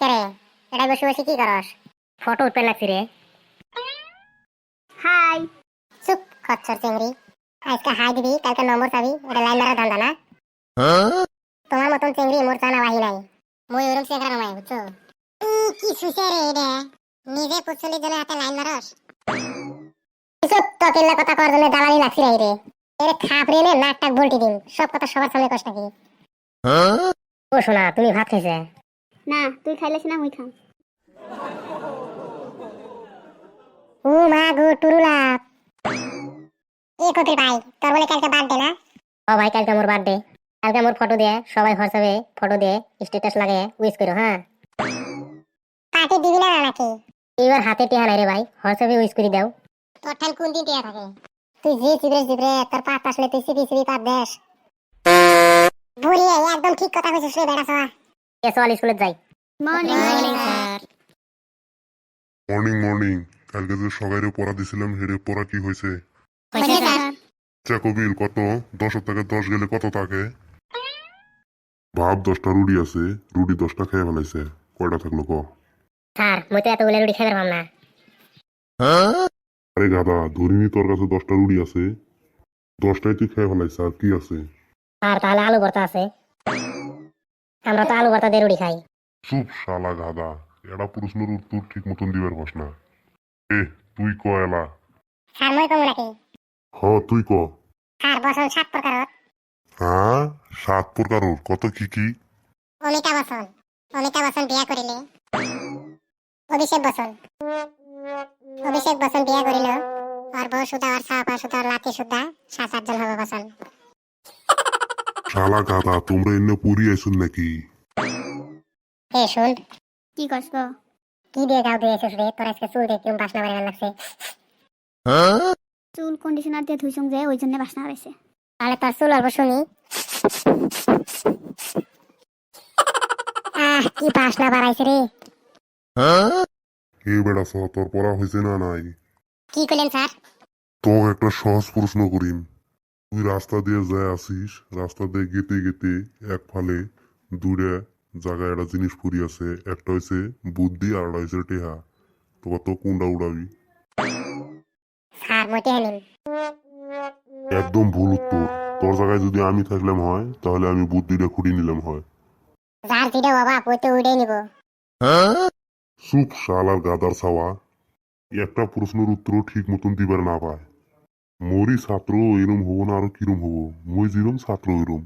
কেরে এটা বসে বসে কি করস? ফটো উঠবে লাগছি রে। হাই। চুপ খচ্চর চিংড়ি। আজকে হাই দিবি, কালকে নম্বর চাবি। এটা লাইন মারা ধান্দা না? তোমার মতন চিংড়ি মোর জানা বাহি নাই। মই ওরম চেহারা নয়, বুঝছো? কি সুসে রে এটা? নিজে পুছলি জন্য হাতে লাইন মারস? চুপ, তো কেল্লা কথা কর জন্য দালালি লাগছি রে রে। এরে খাপড়ে নে নাক টাক বলটি দিন। সব কথা সবার সামনে কষ্ট নাকি? ও শোনা, তুমি ভাত খাইছে? না, তুই খাইলেছ না, মুই খাম। ও মা গো টুরুলাপ। এ কোথায় ভাই? তোর বলে কালকে বার্থডে না? ও ভাই, কালকে মোর বার্থডে। কালকে মোর ফটো দিয়ে সবাই হোয়াটসঅ্যাপে ফটো দিয়ে স্ট্যাটাস লাগিয়ে উইশ করো, হ্যাঁ? পার্টি দিবি না নাকি? এবার হাতে টিয়া নাই রে ভাই, হোয়াটসঅ্যাপে উইশ করে দাও। তোর ঠান কোন দিন টিয়া থাকে? তুই যে চিবরে তোর পাত আসলে তুই চিবি পাত দেশ। বুড়িয়ে একদম ঠিক কথা কইছিস রে বেটা সওয়া। এ চল স্কুলে যাই। Morning sir. Morning morning. কালকে যে সবাইরে পড়া দিছিলাম হেরে পড়া কি হয়েছে? হয়েছে স্যার। আচ্ছা কবিল, কত 10 থেকে 10 গেলে কত থাকে? ভাব 10টা রুটি আছে, রুটি 10টা খেয়ে ফেলাইছে, কয়টা থাকলো ক? স্যার মই তো এতগুলো রুটি খাইতে পারলাম না। আরে গাদা, ধরিনি তোর কাছে 10টা রুটি আছে, 10টাই তুই খেয়ে ফেলাইছে, আর কি আছে? স্যার তাহলে আলু ভর্তা আছে? আমরা তো আলু ভর্তা দিয়ে রুটি খাই। চুপ শালা গাদা, এটা প্রশ্নের উত্তর ঠিক মতন দিবার পাস না। এ তুই ক এলা। স্যার মই কমু নাকি? তুই ক। স্যার বসন 7 প্রকার। হ্যাঁ, 7 প্রকারের কত কি কি? অমিতাভ বচ্চন। অমিতাভ বচ্চন বিয়া করিলে। অভিষেক বচ্চন। অভিষেক বচ্চন বিয়া করিল আর বউ সুদা আর সাপা সুদা আর লাতি সুদা 7-8 জন হবে বচ্চন। শালা গাদা, তোমরা এনে পড়ি আইসুন নাকি? এ শুন, কি কষ্ট? কি দিয়ে গাও দিয়েছিস রে? তোর আজকে চুল দেখতে বাসনা বেড়ে লাগছে। চুল কন্ডিশনার দিয়ে ধুইছং যে ওই জন্য বাসনা হয়েছে। তাহলে তোর চুল অল্প শুনি। কি বাসনা বাড়াইছে রে। এ বেড়া সহ তোর পড়া হয়েছে না নাই? কি করলেন স্যার? তো একটা সহজ প্রশ্ন করিম। তুই রাস্তা দিয়ে যায় আসিস, রাস্তা দিয়ে গেতে গেতে এক ফালে দূরে জায়গায় একটা জিনিস পড়ি আছে, একটা হয়েছে বুদ্ধি আর একটা হয়েছে টেহা, তো কত কোনটা উড়াবি? স্যার মতে আনিন। একদম ভুল উত্তর। তোর জায়গায় যদি আমি থাকলাম হয় তাহলে আমি বুদ্ধিটা খুঁড়ি নিলাম হয়। যার যেটা বাবা ওইটা উড়ে নিব। চুপ শালার গাদার ছাওয়া, একটা প্রশ্নের উত্তর ঠিক মতন দিবার না পায়। মোরই ছাত্র এরম হবো না, আরো কিরম হবো? মই যেরম ছাত্র এরম।